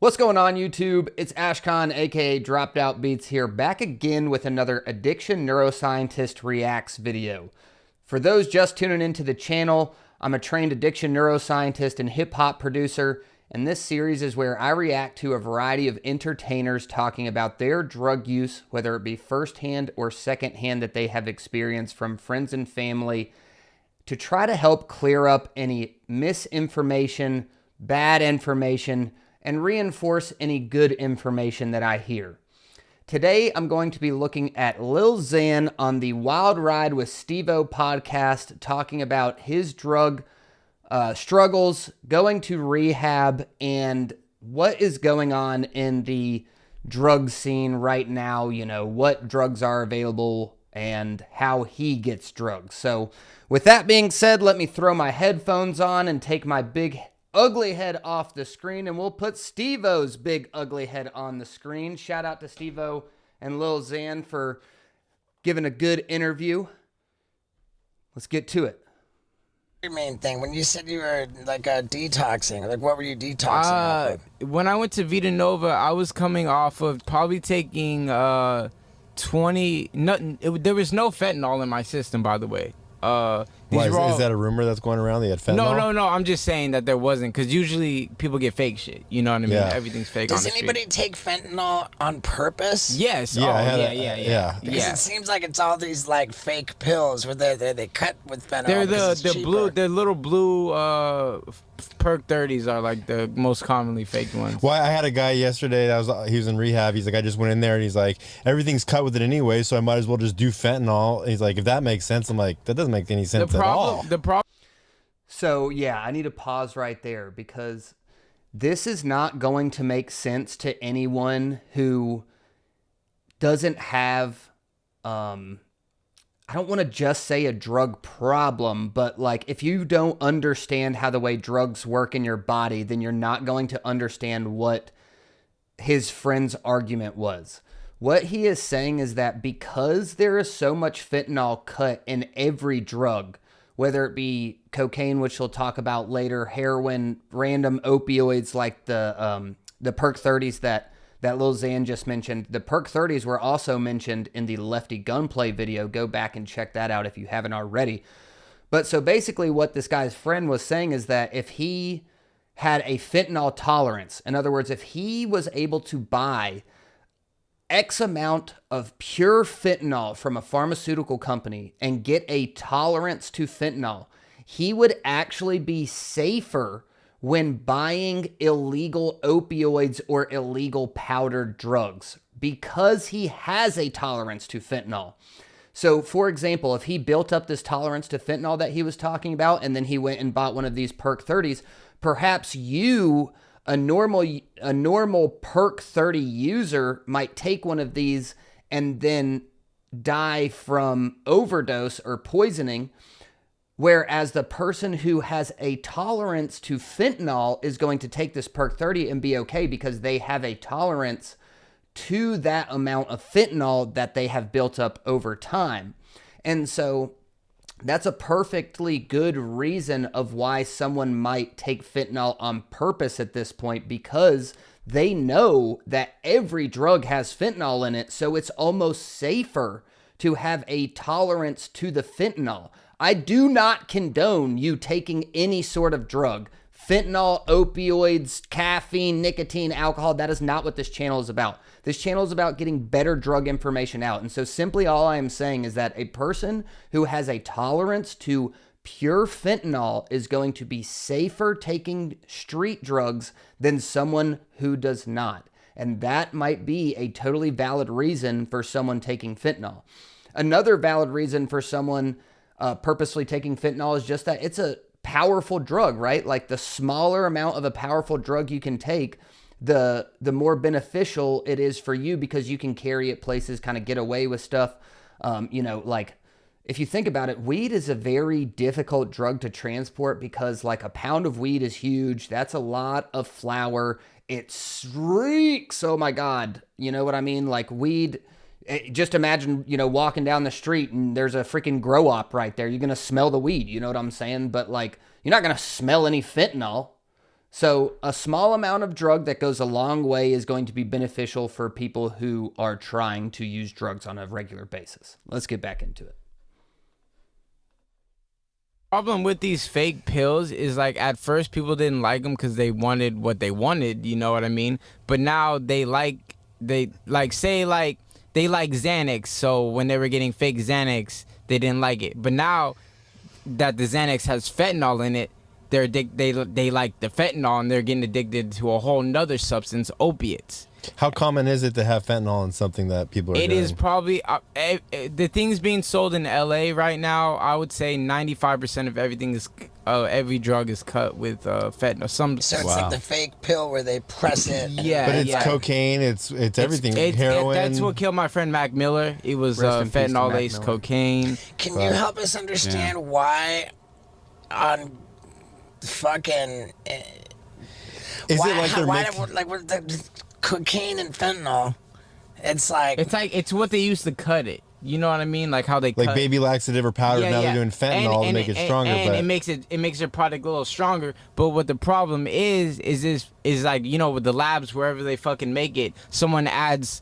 What's going on, YouTube? It's Ashcon, aka Dropped Out Beats here, back again with another Addiction Neuroscientist Reacts video. For those just tuning into the channel, I'm a trained addiction neuroscientist and hip-hop producer, and this series is where I react to a variety of entertainers talking about their drug use, whether it be firsthand or secondhand that they have experienced from friends and family, to try to help clear up any misinformation, bad information, and reinforce any good information that I hear. Today, I'm going to be looking at Lil Xan on the Wild Ride with Steve-O podcast, talking about his drug struggles, going to rehab, and what is going on in the drug scene right now, what drugs are available and how he gets drugs. So with that being said, let me throw my headphones on and take my big ugly head off the screen, and we'll put Steve-O's big ugly head on the screen. Shout out to Steve-O and Lil Xan for giving a good interview. Let's get to it. Your main thing when you said you were like detoxing, like what were you detoxing off of? When I went to Vita Nova, I was coming off of probably taking 20. There was no fentanyl in my system, by the way. Is that a rumor that's going around? They had fentanyl? No. I'm just saying that there wasn't, because usually people get fake shit. You know what I mean? Yeah. Everything's fake. Does on the anybody street. take fentanyl on purpose? Yes. Yeah. Because it seems like it's all these like fake pills where they cut with fentanyl. They're because it's the blue, the little blue perk 30s are like the most commonly faked ones. Well, I had a guy yesterday he was in rehab. He's like, I just went in there and he's like, everything's cut with it anyway, so I might as well just do fentanyl. He's like, if that makes sense. I'm like, that doesn't make any sense at all. So yeah, I need to pause right there because this is not going to make sense to anyone who doesn't have I don't want to just say a drug problem, but like if you don't understand how the way drugs work in your body, then you're not going to understand what his friend's argument was. What he is saying is that because there is so much fentanyl cut in every drug, whether it be cocaine, which we'll talk about later, heroin, random opioids like the perk 30s that Lil Xan just mentioned. The perk 30s were also mentioned in the Lefty Gunplay video. Go back and check that out if you haven't already. But so basically what this guy's friend was saying is that if he had a fentanyl tolerance, in other words, if he was able to buy X amount of pure fentanyl from a pharmaceutical company and get a tolerance to fentanyl, he would actually be safer when buying illegal opioids or illegal powdered drugs because he has a tolerance to fentanyl. So, for example, if he built up this tolerance to fentanyl that he was talking about and then he went and bought one of these perk 30s, perhaps you, a normal perk 30 user, might take one of these and then die from overdose or poisoning. Whereas the person who has a tolerance to fentanyl is going to take this perk 30 and be okay because they have a tolerance to that amount of fentanyl that they have built up over time. And so that's a perfectly good reason of why someone might take fentanyl on purpose at this point, because they know that every drug has fentanyl in it, so it's almost safer to have a tolerance to the fentanyl. I do not condone you taking any sort of drug. Fentanyl, opioids, caffeine, nicotine, alcohol. That is not what this channel is about. This channel is about getting better drug information out. And so simply all I am saying is that a person who has a tolerance to pure fentanyl is going to be safer taking street drugs than someone who does not. And that might be a totally valid reason for someone taking fentanyl. Another valid reason for someone purposely taking fentanyl is just that it's a powerful drug, right? Like the smaller amount of a powerful drug you can take, the more beneficial it is for you because you can carry it places, kind of get away with stuff. Like if you think about it, weed is a very difficult drug to transport because like a pound of weed is huge. That's a lot of flour. It reeks. Oh my God. You know what I mean? Like weed. Just imagine, walking down the street and there's a freaking grow op right there. You're going to smell the weed. You know what I'm saying? But like, you're not going to smell any fentanyl. So a small amount of drug that goes a long way is going to be beneficial for people who are trying to use drugs on a regular basis. Let's get back into it. Problem with these fake pills is like at first people didn't like them because they wanted what they wanted, you know what I mean? But now they like Xanax, so when they were getting fake Xanax, they didn't like it. But now that the Xanax has fentanyl in it, they like the fentanyl and they're getting addicted to a whole nother substance, opiates. How common is it to have fentanyl in something that people are doing? It is probably the things being sold in LA right now. I would say 95% of everything is every drug is cut with fentanyl. So it's like the fake pill where they press it. Yeah, but it's cocaine. It's everything. Heroin. That's what killed my friend Mac Miller. It was fentanyl laced cocaine. Can you help us understand why on fucking? Is it like they're with the cocaine and fentanyl? It's it's what they used to cut it. You know what I mean? Like how they cut baby laxative or powder. Now they're doing fentanyl to make it stronger. And it makes their product a little stronger. But what the problem is like, you know, with the labs, wherever they fucking make it, someone adds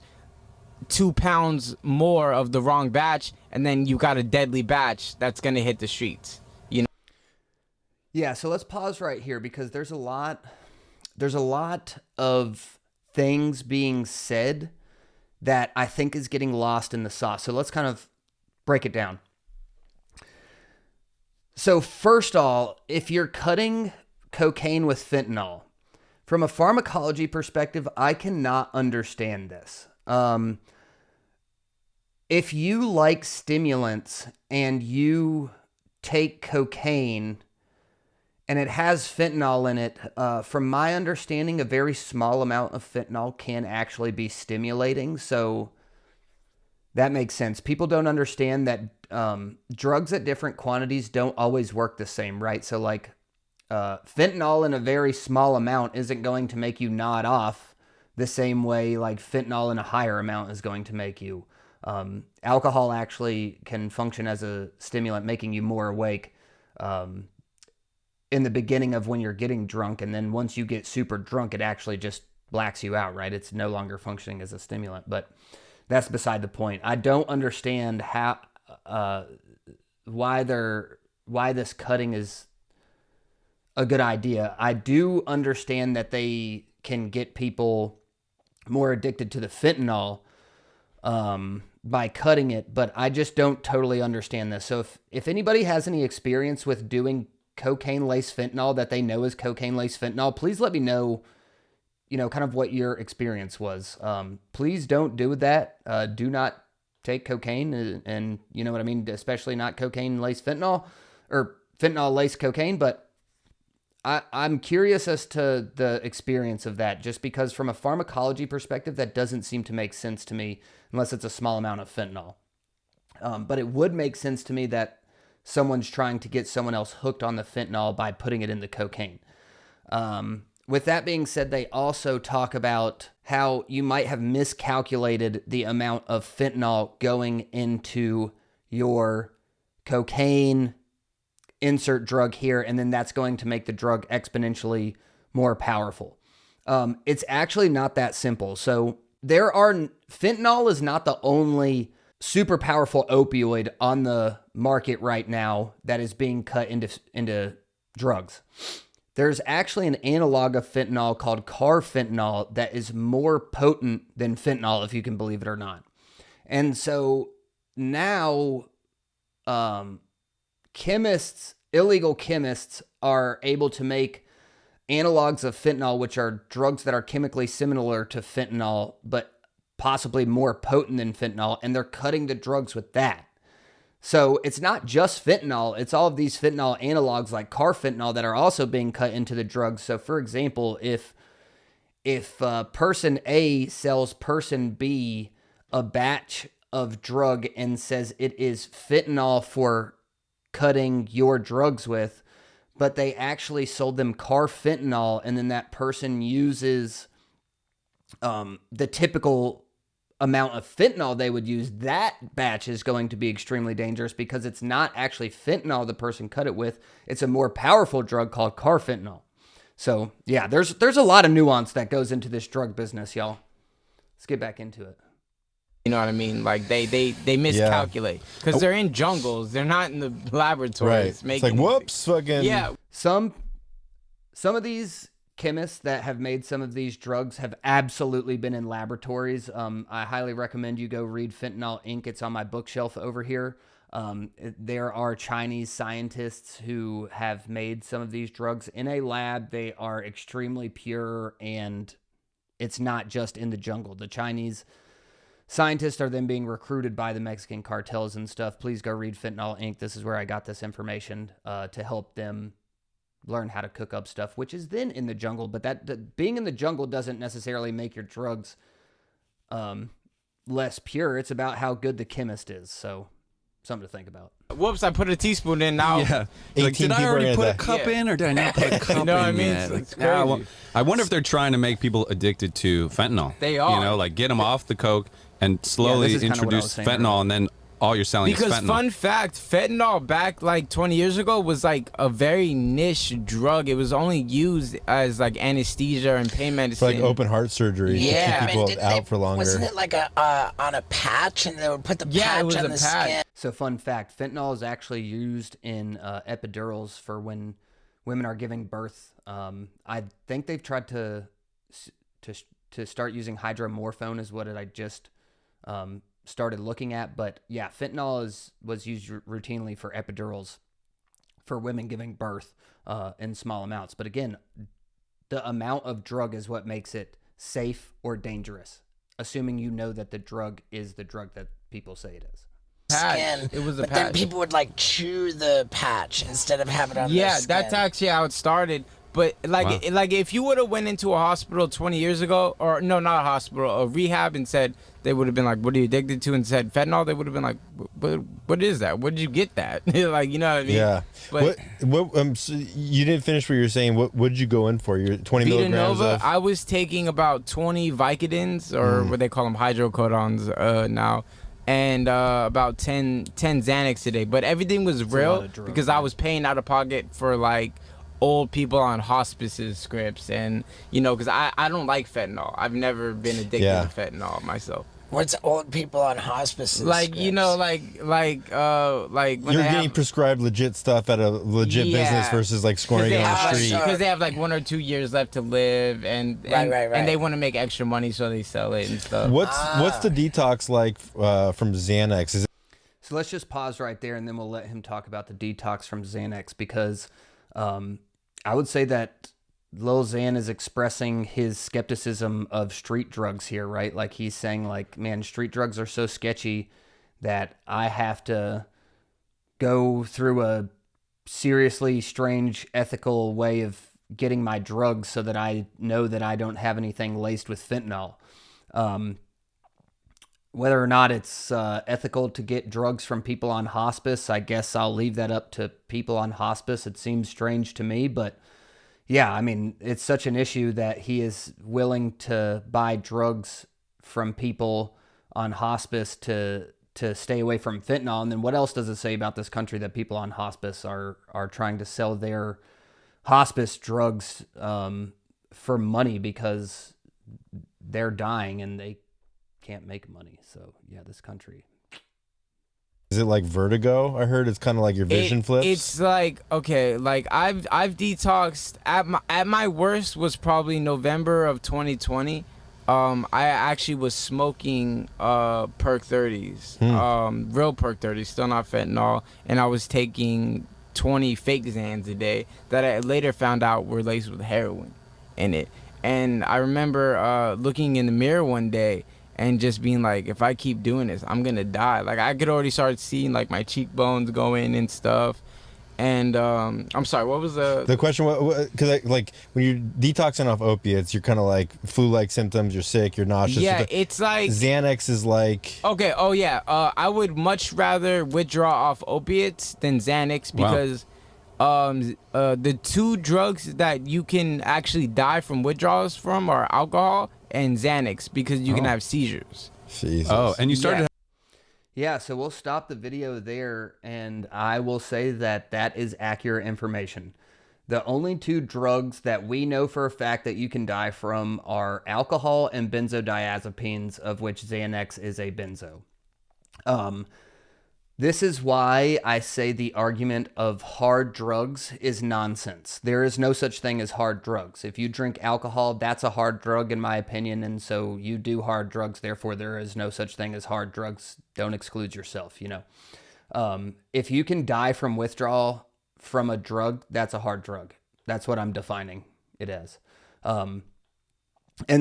2 pounds more of the wrong batch, and then you got a deadly batch that's gonna hit the streets. You know? Yeah. So let's pause right here because there's a lot of things being said that I think is getting lost in the sauce. So let's kind of break it down. So first of all, if you're cutting cocaine with fentanyl, from a pharmacology perspective, I cannot understand this. If you like stimulants and you take cocaine and it has fentanyl in it, from my understanding, a very small amount of fentanyl can actually be stimulating. So that makes sense. People don't understand that drugs at different quantities don't always work the same, right? So like fentanyl in a very small amount isn't going to make you nod off the same way like fentanyl in a higher amount is going to make you. Alcohol actually can function as a stimulant, making you more awake. In the beginning of when you're getting drunk, and then once you get super drunk, it actually just blacks you out, right? It's no longer functioning as a stimulant, but that's beside the point. I don't understand how why this cutting is a good idea. I do understand that they can get people more addicted to the fentanyl by cutting it, but I just don't totally understand this. So if anybody has any experience with doing cocaine-laced fentanyl that they know is cocaine-laced fentanyl, please let me know, kind of what your experience was. Please don't do that. Do not take cocaine and you know what I mean, especially not cocaine-laced fentanyl or fentanyl-laced cocaine, but I'm curious as to the experience of that, just because from a pharmacology perspective, that doesn't seem to make sense to me unless it's a small amount of fentanyl. But it would make sense to me that someone's trying to get someone else hooked on the fentanyl by putting it in the cocaine. With that being said, they also talk about how you might have miscalculated the amount of fentanyl going into your cocaine insert drug here, and then that's going to make the drug exponentially more powerful. It's actually not that simple. So fentanyl is not the only super powerful opioid on the market right now that is being cut into drugs. There's actually an analog of fentanyl called carfentanil that is more potent than fentanyl, if you can believe it or not. And so now illegal chemists are able to make analogs of fentanyl, which are drugs that are chemically similar to fentanyl, but possibly more potent than fentanyl, and they're cutting the drugs with that. So it's not just fentanyl, it's all of these fentanyl analogs like carfentanil that are also being cut into the drugs. So for example, if person A sells person B a batch of drug and says it is fentanyl for cutting your drugs with, but they actually sold them carfentanil, and then that person uses the typical amount of fentanyl they would use, that batch is going to be extremely dangerous because it's not actually fentanyl the person cut it with. It's a more powerful drug called carfentanil. So yeah, there's a lot of nuance that goes into this drug business, y'all. Let's get back into it. You know what I mean? Like they miscalculate because they're in jungles. They're not in the laboratories. Right. It's like, whoops, fucking. Yeah. Some of these chemists that have made some of these drugs have absolutely been in laboratories. I highly recommend you go read Fentanyl Inc. It's on my bookshelf over here. There are Chinese scientists who have made some of these drugs in a lab. They are extremely pure, and it's not just in the jungle. The Chinese scientists are then being recruited by the Mexican cartels and stuff. Please go read Fentanyl Inc. This is where I got this information to help them learn how to cook up stuff, which is then in the jungle. But that being in the jungle doesn't necessarily make your drugs less pure. It's about how good the chemist is. So something to think about. Whoops, I put a teaspoon in now. Yeah. Like, did I already put a cup in, or did I not put a cup You know what I in mean? yet? It's Like, nah, crazy. I wonder if they're trying to make people addicted to fentanyl. They are. You know, like get them off the coke and slowly is kinda what I was introduce saying fentanyl, earlier. and then all you're selling is Because fentanyl. fun fact, fentanyl back like 20 years ago was like a very niche drug. It was only used as like anesthesia and pain medicine. For like open heart surgery Yeah. to keep And people didn't out they- for longer. Wasn't it like a on a patch, and they would put the Yeah, it patch was on a the patch. skin? So fun fact, fentanyl is actually used in epidurals for when women are giving birth. I think they've tried to start using hydromorphone is what I just started looking at. But yeah, fentanyl was used routinely for epidurals for women giving birth in small amounts. But again, the amount of drug is what makes it safe or dangerous, assuming you know that the drug is the drug that people say it is. patch. Skin, It was a but patch. then people would like chew the patch instead of having it on their Yeah, skin. that's actually how it started. But like, Wow. like if you would have went into a hospital 20 years ago, or no, not a hospital, a rehab, and said they would have been like, "What are you addicted to?" and said fentanyl, they would have been like, "What is that? Where did you get that?" Like, you know what I mean? Yeah. But So you didn't finish what you were saying. What did you go in for? Your 20 Vita milligrams Nova, of. I was taking about 20 Vicodins, or what they call them, hydrocodons now, and about 10 Xanax a day. But everything was a real lot of drugs, because I man. was paying out of pocket for like old people on hospices scripts, and you know, because I don't like fentanyl. I've never been addicted Yeah. to fentanyl myself. What's old people on hospices? Like, you know, like when You're they getting have, prescribed legit stuff at a legit business Yeah. versus like scoring it on the have, street. so- because they have like 1 or 2 years left to live, and Right. and they want to make extra money, so they sell it and stuff. What's the detox like from Xanax? Is it So let's just pause right there, and then we'll let him talk about the detox from Xanax, because I would say that Lil Xan is expressing his skepticism of street drugs here, right? Like he's saying, like, man, street drugs are so sketchy that I have to go through a seriously strange ethical way of getting my drugs so that I know that I don't have anything laced with fentanyl. Whether or not it's ethical to get drugs from people on hospice, I guess I'll leave that up to people on hospice. It seems strange to me, but yeah, I mean, it's such an issue that he is willing to buy drugs from people on hospice to stay away from fentanyl. And then what else does it say about this country that people on hospice are trying to sell their hospice drugs for money because they're dying and they can't make money. So yeah, this country. Is it like vertigo? I heard it's kind of like your vision flips. It's like, okay, like I've detoxed at my worst was probably November of 2020. I actually was smoking perk 30s, real perk 30s, still not fentanyl, and I was taking 20 fake Xans a day that I later found out were laced with heroin in it. And I remember looking in the mirror one day and just being like, if I keep doing this, I'm gonna die. Like, I could already start seeing like my cheekbones going and stuff. And I'm sorry, what was the question? Because like when you're detoxing off opiates, you're kind of like flu-like symptoms. You're sick. You're nauseous. Yeah, it's like Xanax is like. Okay. Oh yeah. I would much rather withdraw off opiates than Xanax because the two drugs that you can actually die from withdrawals from are alcohol and Xanax, because you can have seizures. Jesus. Oh, and you started. Yeah, so we'll stop the video there, and I will say that that is accurate information. The only two drugs that we know for a fact that you can die from are alcohol and benzodiazepines, of which Xanax is a benzo. This is why I say the argument of hard drugs is nonsense. There is no such thing as hard drugs. If you drink alcohol, that's a hard drug in my opinion, and so you do hard drugs, therefore there is no such thing as hard drugs. Don't exclude yourself, you know. If you can die from withdrawal from a drug, that's a hard drug. That's what I'm defining it as. And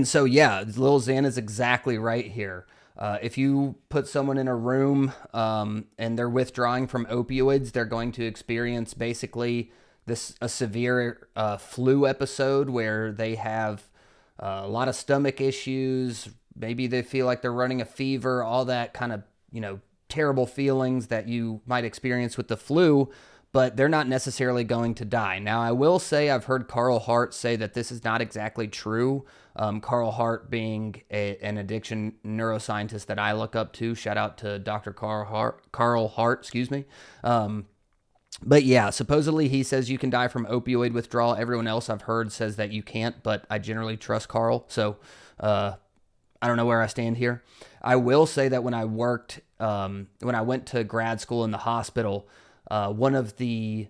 so, yeah, Lil Xan is exactly right here. If you put someone in a room and they're withdrawing from opioids, they're going to experience basically a severe flu episode where they have a lot of stomach issues. Maybe they feel like they're running a fever, all that kind of, you know, terrible feelings that you might experience with the flu, but they're not necessarily going to die. Now, I will say I've heard Carl Hart say that this is not exactly true. Carl Hart being an addiction neuroscientist that I look up to. Shout out to Dr. Carl Hart, excuse me. But yeah, supposedly he says you can die from opioid withdrawal. Everyone else I've heard says that you can't, but I generally trust Carl. So I don't know where I stand here. I will say that when I went to grad school in the hospital, one of the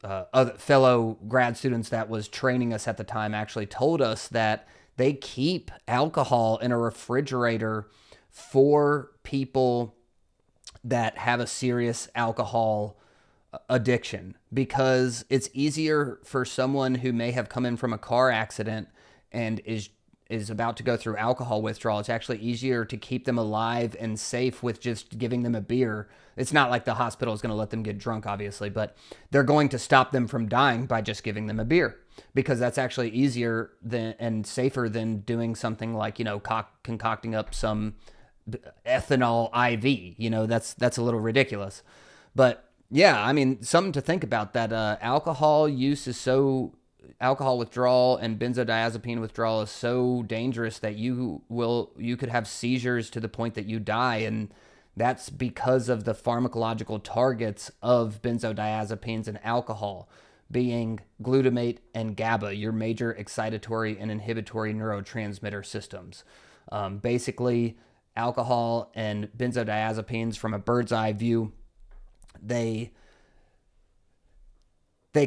other fellow grad students that was training us at the time actually told us that they keep alcohol in a refrigerator for people that have a serious alcohol addiction, because it's easier for someone who may have come in from a car accident and is about to go through alcohol withdrawal. It's actually easier to keep them alive and safe with just giving them a beer. It's not like the hospital is going to let them get drunk, obviously, but they're going to stop them from dying by just giving them a beer, because that's actually easier and safer than doing something like, you know, concocting up some ethanol IV. You know, that's a little ridiculous. But yeah, I mean, something to think about, that alcohol withdrawal and benzodiazepine withdrawal is so dangerous that you could have seizures to the point that you die. And that's because of the pharmacological targets of benzodiazepines and alcohol being glutamate and GABA, your major excitatory and inhibitory neurotransmitter systems. Basically, alcohol and benzodiazepines, from a bird's eye view, they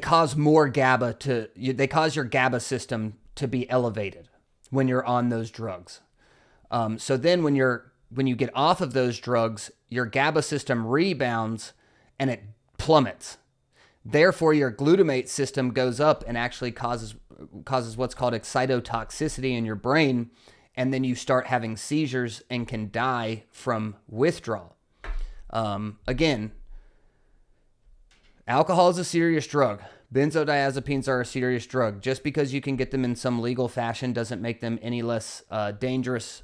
cause more GABA they cause your GABA system to be elevated when you're on those drugs. So then when you get off of those drugs, your GABA system rebounds and it plummets. Therefore, your glutamate system goes up and actually causes what's called excitotoxicity in your brain, and then you start having seizures and can die from withdrawal. Again, alcohol is a serious drug. Benzodiazepines are a serious drug. Just because you can get them in some legal fashion doesn't make them any less dangerous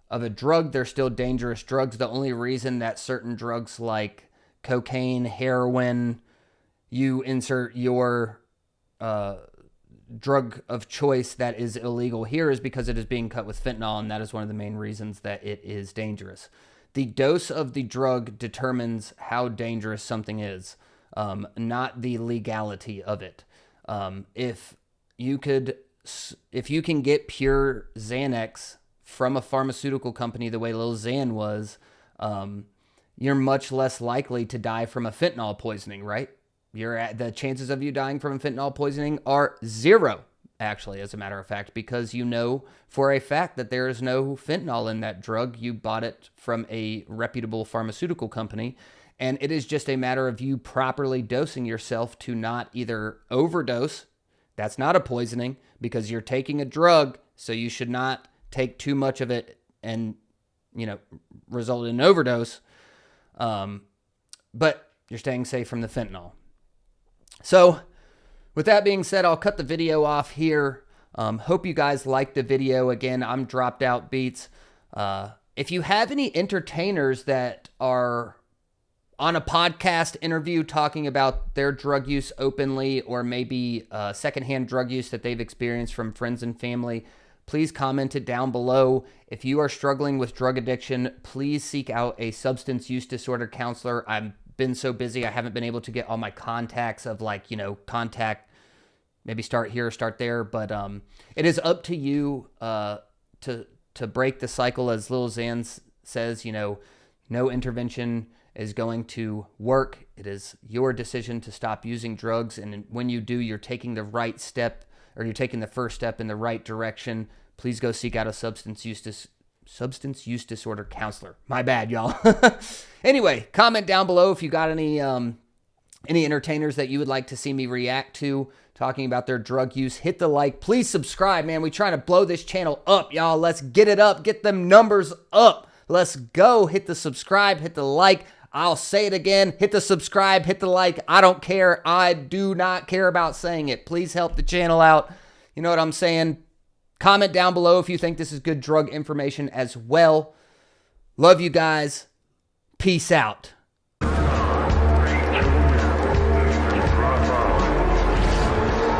of a drug. They're still dangerous drugs. The only reason that certain drugs like cocaine, heroin, you insert your drug of choice that is illegal here, is because it is being cut with fentanyl, and that is one of the main reasons that it is dangerous. The dose of the drug determines how dangerous something is. Not the legality of it. If you can get pure Xanax from a pharmaceutical company the way Lil Xan was, you're much less likely to die from a fentanyl poisoning, right? The chances of you dying from fentanyl poisoning are zero, actually, as a matter of fact, because you know for a fact that there is no fentanyl in that drug. You bought it from a reputable pharmaceutical company. And it is just a matter of you properly dosing yourself to not either overdose. That's not a poisoning, because you're taking a drug, so you should not take too much of it and, you know, result in an overdose. But you're staying safe from the fentanyl. So with that being said, I'll cut the video off here. Hope you guys liked the video. Again, I'm Dropped Out Beats. If you have any entertainers that are on a podcast interview talking about their drug use openly, or maybe secondhand drug use that they've experienced from friends and family, please comment it down below. If you are struggling with drug addiction, please seek out a substance use disorder counselor. I've been so busy, I haven't been able to get all my contacts of, like, you know, contact maybe start here or start there. But it is up to you to break the cycle. As Lil Xan says, no intervention is going to work. It is your decision to stop using drugs. And when you do, you're taking the right step, or you're taking the first step in the right direction. Please go seek out a substance use disorder counselor. My bad, y'all. Anyway, comment down below if you got any entertainers that you would like to see me react to talking about their drug use. Hit the like. Please subscribe, man. We're trying to blow this channel up, y'all. Let's get it up. Get them numbers up. Let's go. Hit the subscribe. Hit the like. I'll say it again. Hit the subscribe. Hit the like. I don't care. I do not care about saying it. Please help the channel out. You know what I'm saying? Comment down below if you think this is good drug information as well. Love you guys. Peace out.